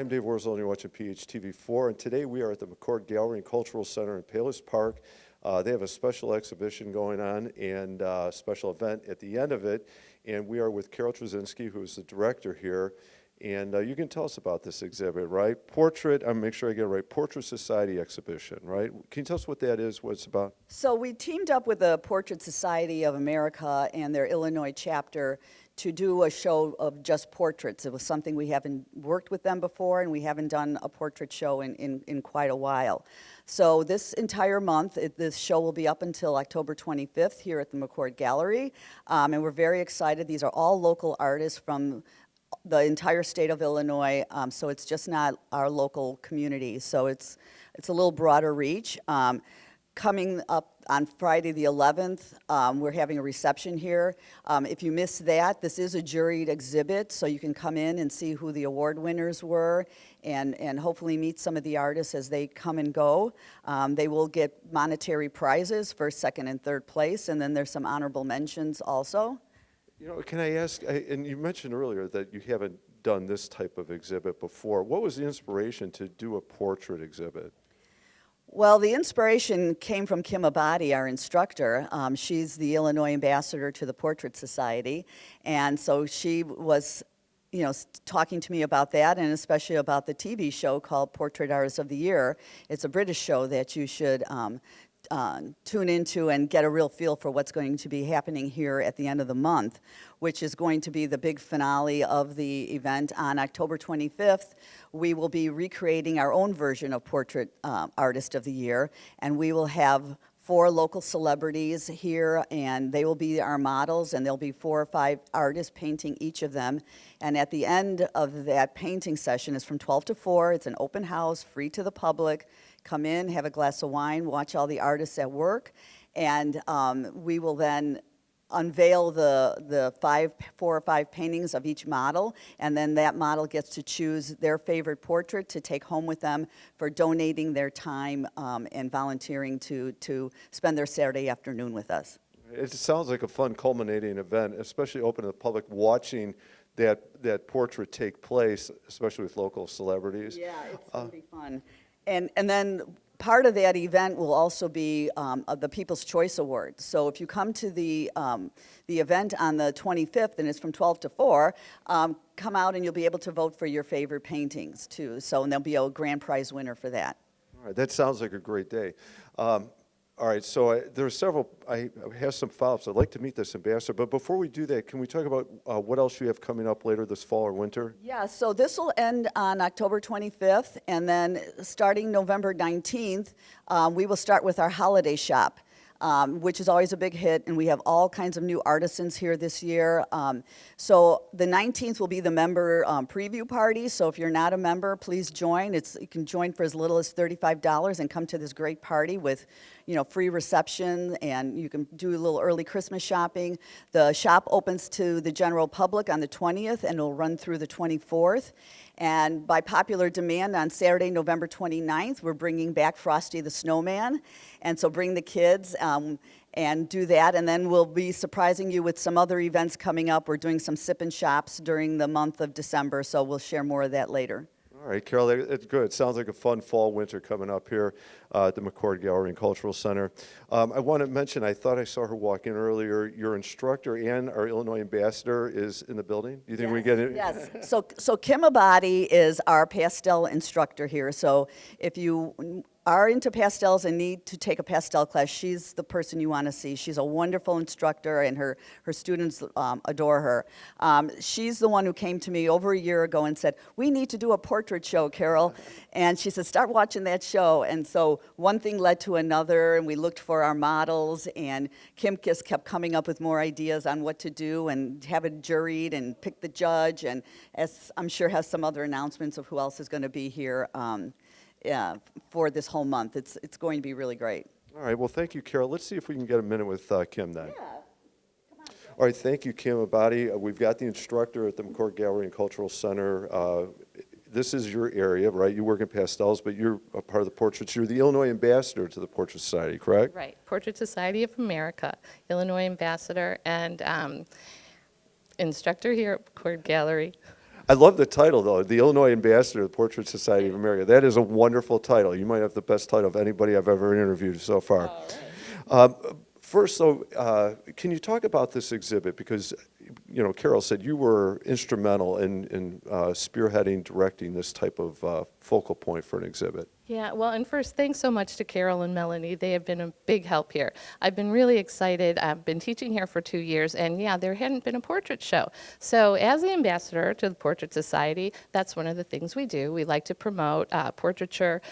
I'm Dave Worzel, and you're watching PHTV4, and today we are at the McCord Gallery and Cultural Center in Palos Park. They have a special exhibition going on and a special event at the end of it, and we are with Carol Trzynski, who is the director here, and you can tell us about this exhibit, right? Portrait, I'm make sure I get it right, Portrait Society exhibition, right? Can you tell us what that is, what it's about? So we teamed up with the Portrait Society of America and their Illinois chapter to do a show of just portraits. It was something we haven't worked with them before, and we haven't done a portrait show in quite a while. So this entire month, this show will be up until October 25th here at the McCord Gallery, and we're very excited. These are all local artists from the entire state of Illinois, so it's just not our local community. So it's a little broader reach. Coming up on Friday the 11th, we're having a reception here. If you missed that, this is a juried exhibit, so you can come in and see who the award winners were and hopefully meet some of the artists as they come and go. They will get monetary prizes, first, second, and third place, and then there's some honorable mentions also. You know, can I ask, and you mentioned earlier that you haven't done this type of exhibit before. What was the inspiration to do a portrait exhibit? Well, the inspiration came from Kim Abadi, our instructor. She's the Illinois ambassador to the Portrait Society, and so she was, talking to me about that, and especially about the TV show called Portrait Artist of the Year. It's a British show that you should tune into and get a real feel for what's going to be happening here at the end of the month, which is going to be the big finale of the event on October 25th. We will be recreating our own version of Portrait Artist of the Year, and we will have 4 local celebrities here, and they will be our models, and there'll be 4 or 5 artists painting each of them. And at the end of that painting session, is from 12 to 4. It's an open house, free to the public. Come in, have a glass of wine, watch all the artists at work, and we will then unveil the 4 or 5 paintings of each model, and then that model gets to choose their favorite portrait to take home with them for donating their time and volunteering to spend their Saturday afternoon with us. It sounds like a fun culminating event, especially open to the public, watching that portrait take place, especially with local celebrities. Yeah, it's going to be fun. And then part of that event will also be the People's Choice Awards. So if you come to the event on the 25th, and it's from 12 to 4, come out and you'll be able to vote for your favorite paintings too. So, and there'll be a grand prize winner for that. All right, that sounds like a great day. All right, so there are several, I have some follow-ups. I'd like to meet this ambassador, but before we do that, can we talk about what else you have coming up later this fall or winter? Yeah, so this will end on October 25th, and then starting November 19th, we will start with our holiday shop. Which is always a big hit, and we have all kinds of new artisans here this year. So the 19th will be the member preview party, so if you're not a member, please join. You can join for as little as $35 and come to this great party with free reception, and you can do a little early Christmas shopping. The shop opens to the general public on the 20th, and it'll run through the 24th. And by popular demand, on Saturday, November 29th, we're bringing back Frosty the Snowman. And so bring the kids and do that. And then we'll be surprising you with some other events coming up. We're doing some sip and shops during the month of December, so we'll share more of that later. All right, Carol, it's good. It sounds like a fun fall, winter coming up here at the McCord Gallery and Cultural Center. I want to mention, I thought I saw her walk in earlier. Your instructor and our Illinois ambassador is in the building. Do you think we get it? Yes. So Kim Abadi is our pastel instructor here. So if you are into pastels and need to take a pastel class, she's the person you want to see. She's a wonderful instructor, and her students adore her. She's the one who came to me over a year ago and said, "We need to do a portrait show, Carol." And she said, "Start watching that show." And so one thing led to another, and we looked for our models, and Kim just kept coming up with more ideas on what to do and have it juried and pick the judge, and as I'm sure has some other announcements of who else is going to be here for this whole month. It's going to be really great. All right, well, thank you, Carol. Let's see if we can get a minute with Kim then. Yeah. Come on. All right, thank you, Kim Abadi. We've got the instructor at the McCord Gallery and Cultural Center. This is your area, right? You work in pastels, but you're a part of the portraits. You're the Illinois ambassador to the Portrait Society, correct? Right. Portrait Society of America, Illinois ambassador, and instructor here at McCord Gallery. I love the title, though, the Illinois Ambassador of the Portrait Society of America. That is a wonderful title. You might have the best title of anybody I've ever interviewed so far. Um, First, though, can you talk about this exhibit? Because, you know, Carol said you were instrumental in spearheading, directing this type of focal point for an exhibit. Yeah, well, and first, thanks so much to Carol and Melanie. They have been a big help here. I've been really excited. I've been teaching here for 2 years, and yeah, there hadn't been a portrait show. So as the ambassador to the Portrait Society, that's one of the things we do. We like to promote portraiture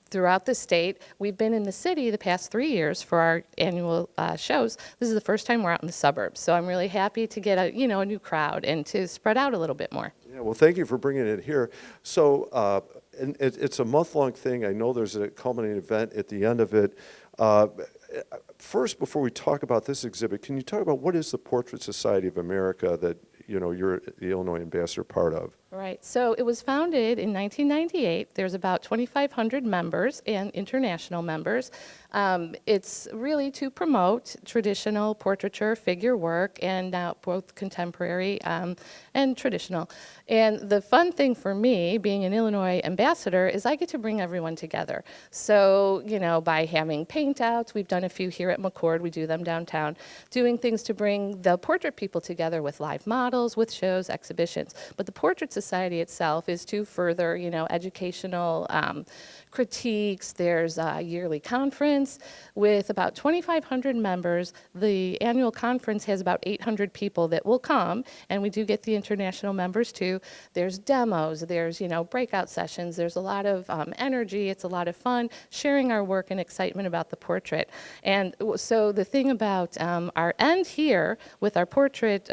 throughout the state. We've been in the city the past 3 years for our annual shows. This is the first time we're out in the suburbs, so I'm really happy to get a new crowd and to spread out a little bit more. Yeah, well, thank you for bringing it here. So, and it's a month-long thing. I know there's a culminating event at the end of it. First, before we talk about this exhibit, can you talk about what is the Portrait Society of America that, you know, you're the Illinois ambassador part of? Right. So it was founded in 1998. There's about 2,500 members and international members. It's really to promote traditional portraiture, figure work, and both contemporary and traditional. And the fun thing for me, being an Illinois ambassador, is I get to bring everyone together. So, you know, by having paint outs, we've done a few here at McCord, we do them downtown, doing things to bring the portrait people together with live models, with shows, exhibitions. But the Portrait Society itself is to further, you know, educational critiques. There's a yearly conference with about 2,500 members. The annual conference has about 800 people that will come, and we do get the international members too. There's demos, there's, you know, breakout sessions. There's a lot of energy. It's a lot of fun sharing our work and excitement about the portrait. And so the thing about our end here with our Portrait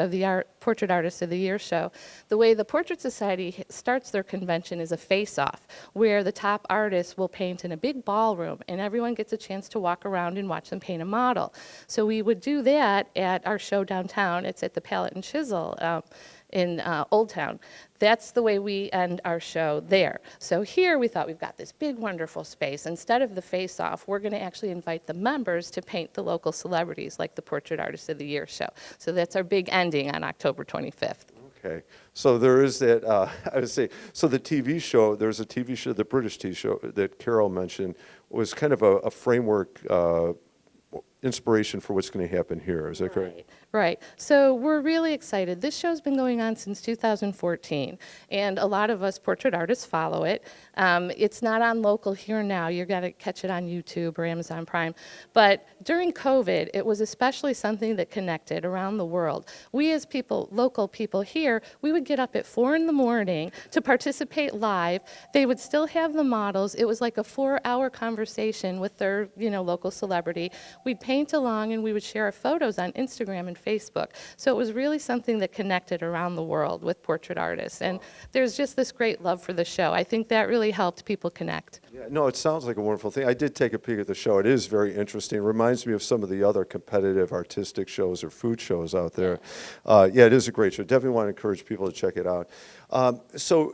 Artist of the Year show, the way the Portrait Society starts their convention is a face-off, where the top artists will paint in a big ballroom, and everyone gets a chance to walk around and watch them paint a model. So we would do that at our show downtown. It's at the Palette and Chisel in Old Town. That's the way we end our show there. So here we thought we've got this big, wonderful space. Instead of the face-off, we're going to actually invite the members to paint the local celebrities, like the Portrait Artist of the Year show. So that's our big ending on October 25th. Okay, so there is that, I would say, so the TV show, there's a TV show, the British TV show that Carol mentioned, was kind of a framework inspiration for what's going to happen here. Is that correct? Right. So we're really excited. This show's been going on since 2014, and a lot of us portrait artists follow it. It's not on local here now. You're going to catch it on YouTube or Amazon Prime. But during COVID, it was especially something that connected around the world. We as people, local people here, we would get up at 4 in the morning to participate live. They would still have the models. It was like a 4-hour conversation with their, you know, local celebrity. We'd paint along, and we would share our photos on Instagram and Facebook. So it was really something that connected around the world with portrait artists. And there's just this great love for the show. I think that really helped people connect. Yeah, no, it sounds like a wonderful thing. I did take a peek at the show. It is very interesting. It reminds me of some of the other competitive artistic shows or food shows out there. Yeah, it is a great show. Definitely want to encourage people to check it out. So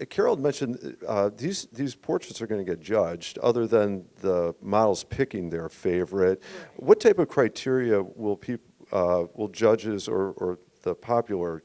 Carol mentioned these portraits are going to get judged other than the models picking their favorite. Right. What type of criteria will judges or the popular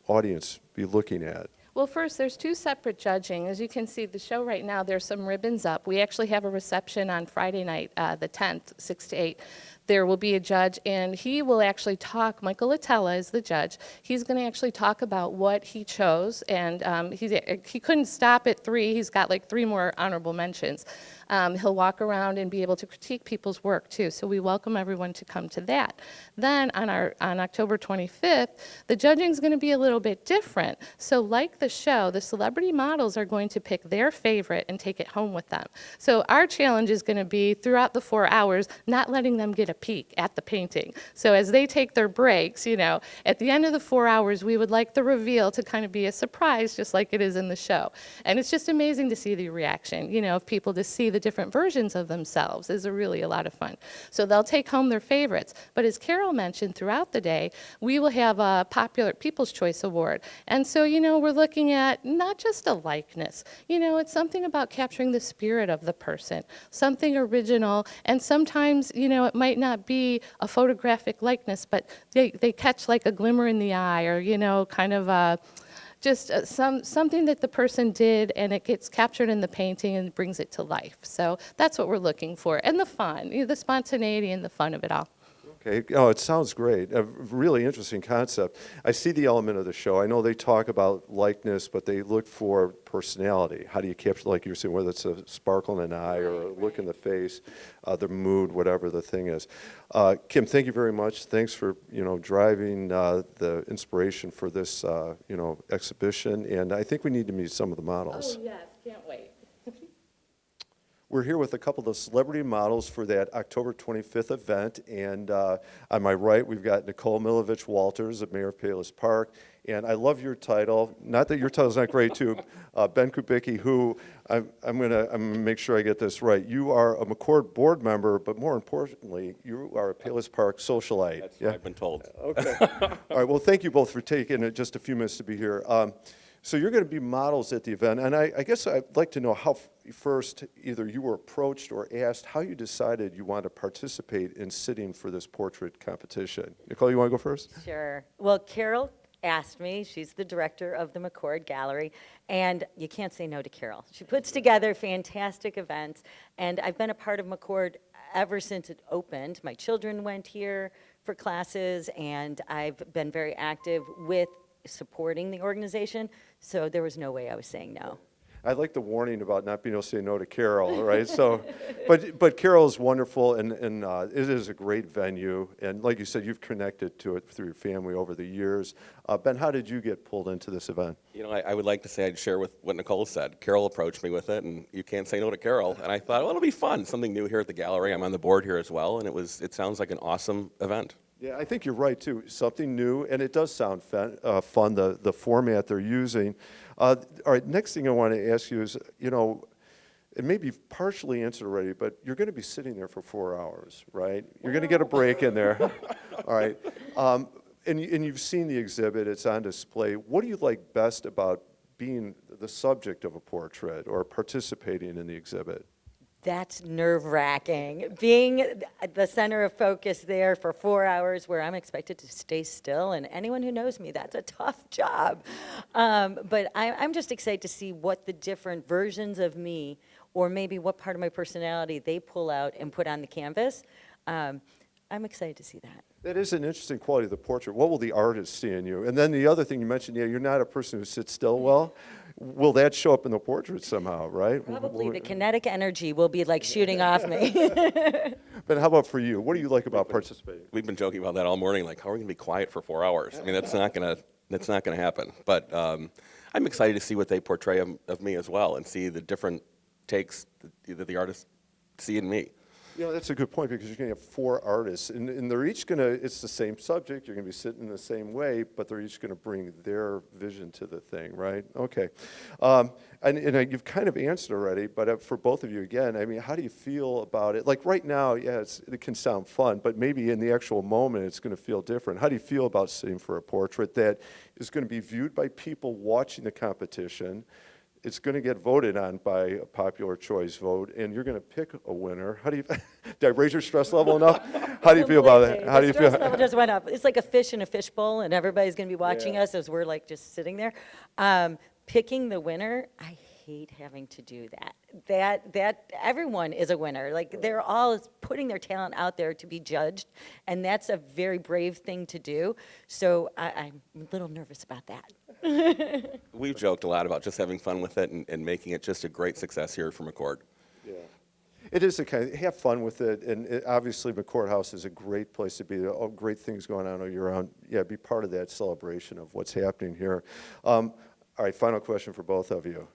audience be looking at? Well, first, there's 2 separate judging. As you can see, the show right now, there's some ribbons up. We actually have a reception on Friday night, the 10th, 6 to 8. There will be a judge, and he will actually talk. Michael Latella is the judge. He's going to actually talk about what he chose, and he couldn't stop at 3. He's got like 3 more honorable mentions. He'll walk around and be able to critique people's work too. So we welcome everyone to come to that. Then on October 25th, the judging is going to be a little bit different. So like the show, the celebrity models are going to pick their favorite and take it home with them. So our challenge is going to be throughout the 4 hours, not letting them get a peek at the painting. So as they take their breaks, you know, at the end of the 4 hours, we would like the reveal to kind of be a surprise, just like it is in the show. And it's just amazing to see the reaction, you know, of people to see the different versions of themselves is really a lot of fun. So they'll take home their favorites. But as Carol mentioned, throughout the day, we will have a popular People's Choice Award. And so, you know, we're looking at not just a likeness. You know, it's something about capturing the spirit of the person, something original. And sometimes, you know, it might not be a photographic likeness, but they catch like a glimmer in the eye, or, you know, kind of a just something that the person did, and it gets captured in the painting and brings it to life. So that's what we're looking for, and the fun, the spontaneity and the fun of it all. Okay. Oh, it sounds great. A really interesting concept. I see the element of the show. I know they talk about likeness, but they look for personality. How do you capture, like you were saying, whether it's a sparkle in an eye or a look in the face, the mood, whatever the thing is. Kim, thank you very much. Thanks for driving the inspiration for this exhibition. And I think we need to meet some of the models. Oh yes, can't wait. We're here with a couple of the celebrity models for that October 25th event, and on my right, we've got Nicole Milovich-Walters, the mayor of Palos Park, and I love your title. Not that your title's not great, too. Ben Kubicki, who I'm gonna make sure I get this right. You are a McCord board member, but more importantly, you are a Palos Park socialite. That's what I've been told. Okay. All right. Well, thank you both for taking just a few minutes to be here. So you're going to be models at the event, and I guess I'd like to know how first either you were approached or asked how you decided you want to participate in sitting for this portrait competition. Nicole, you want to go first? Sure. Well, Carol asked me. She's the director of the McCord Gallery, and you can't say no to Carol. She puts together fantastic events, and I've been a part of McCord ever since it opened. My children went here for classes, and I've been very active with supporting the organization, so there was no way I was saying no. I like the warning about not being able to say no to Carol, right? So, but Carol is wonderful, and it is a great venue, and like you said, you've connected to it through your family over the years. Ben, how did you get pulled into this event? I would like to say I'd share with what Nicole said. Carol approached me with it, and you can't say no to Carol. And I thought, well, it'll be fun, something new here at the gallery. I'm on the board here as well, and it sounds like an awesome event. Yeah, I think you're right, too. Something new, and it does sound fun, the format they're using. All right, next thing I want to ask you is, it may be partially answered already, but you're going to be sitting there for 4 hours, right? You're going to get a break in there. All right. And you've seen the exhibit. It's on display. What do you like best about being the subject of a portrait or participating in the exhibit? That's nerve-wracking. Being the center of focus there for 4 hours where I'm expected to stay still, and anyone who knows me, that's a tough job. But I'm just excited to see what the different versions of me, or maybe what part of my personality they pull out and put on the canvas. I'm excited to see that. That is an interesting quality of the portrait. What will the artist see in you? And then the other thing you mentioned, you're not a person who sits still well. Will that show up in the portrait somehow, right? Probably the kinetic energy will be like shooting off me. But how about for you? What do you like about participating? We've been joking about that all morning, like, how are we going to be quiet for 4 hours? I mean, that's not going to happen. But I'm excited to see what they portray of me as well, and see the different takes that the artists see in me. That's a good point, because you're going to have 4 artists, and they're each going to, it's the same subject, you're going to be sitting in the same way, but they're each going to bring their vision to the thing, right? Okay. And you've kind of answered already, but for both of you again, I mean, how do you feel about it? Like right now, yeah, it can sound fun, but maybe in the actual moment, it's going to feel different. How do you feel about sitting for a portrait that is going to be viewed by people watching the competition? It's going to get voted on by a popular choice vote, and you're going to pick a winner. How do you? Did I raise your stress level enough? How do you feel about that? How do you feel? The stress level just went up. It's like a fish in a fishbowl, and everybody's going to be watching us as we're like just sitting there. Picking the winner, I hate having to do that. That everyone is a winner. Like they're all putting their talent out there to be judged, and that's a very brave thing to do. So I'm a little nervous about that. We've joked a lot about just having fun with it and making it just a great success here for McCord. Yeah. It is have fun with it, and obviously McCord House is a great place to be. All great things going on all year round. Yeah, be part of that celebration of what's happening here. All right, final question for both of you.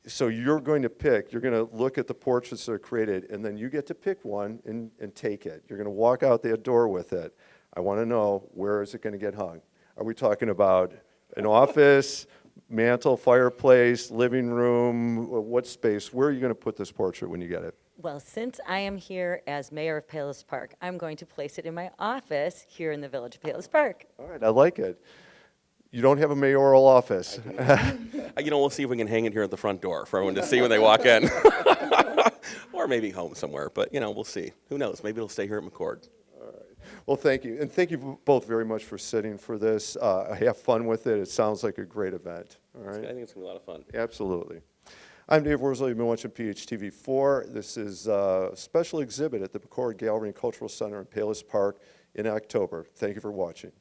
So you're going to look at the portraits that are created, and then you get to pick one and take it. You're going to walk out that door with it. I want to know, where is it going to get hung? Are we talking about an office, mantle, fireplace, living room, what space? Where are you going to put this portrait when you get it? Well, since I am here as mayor of Palos Park, I'm going to place it in my office here in the village of Palos Park. All right, I like it. You don't have a mayoral office. We'll see if we can hang it here at the front door for everyone to see when they walk in. Or maybe home somewhere, but, we'll see. Who knows? Maybe it'll stay here at McCord. Well, thank you. And thank you both very much for sitting for this. Have fun with it. It sounds like a great event. All I right? think it's going to be a lot of fun. Absolutely. I'm Dave Worsley. You've been watching PHTV4. This is a special exhibit at the McCord Gallery and Cultural Center in Palos Park in October. Thank you for watching.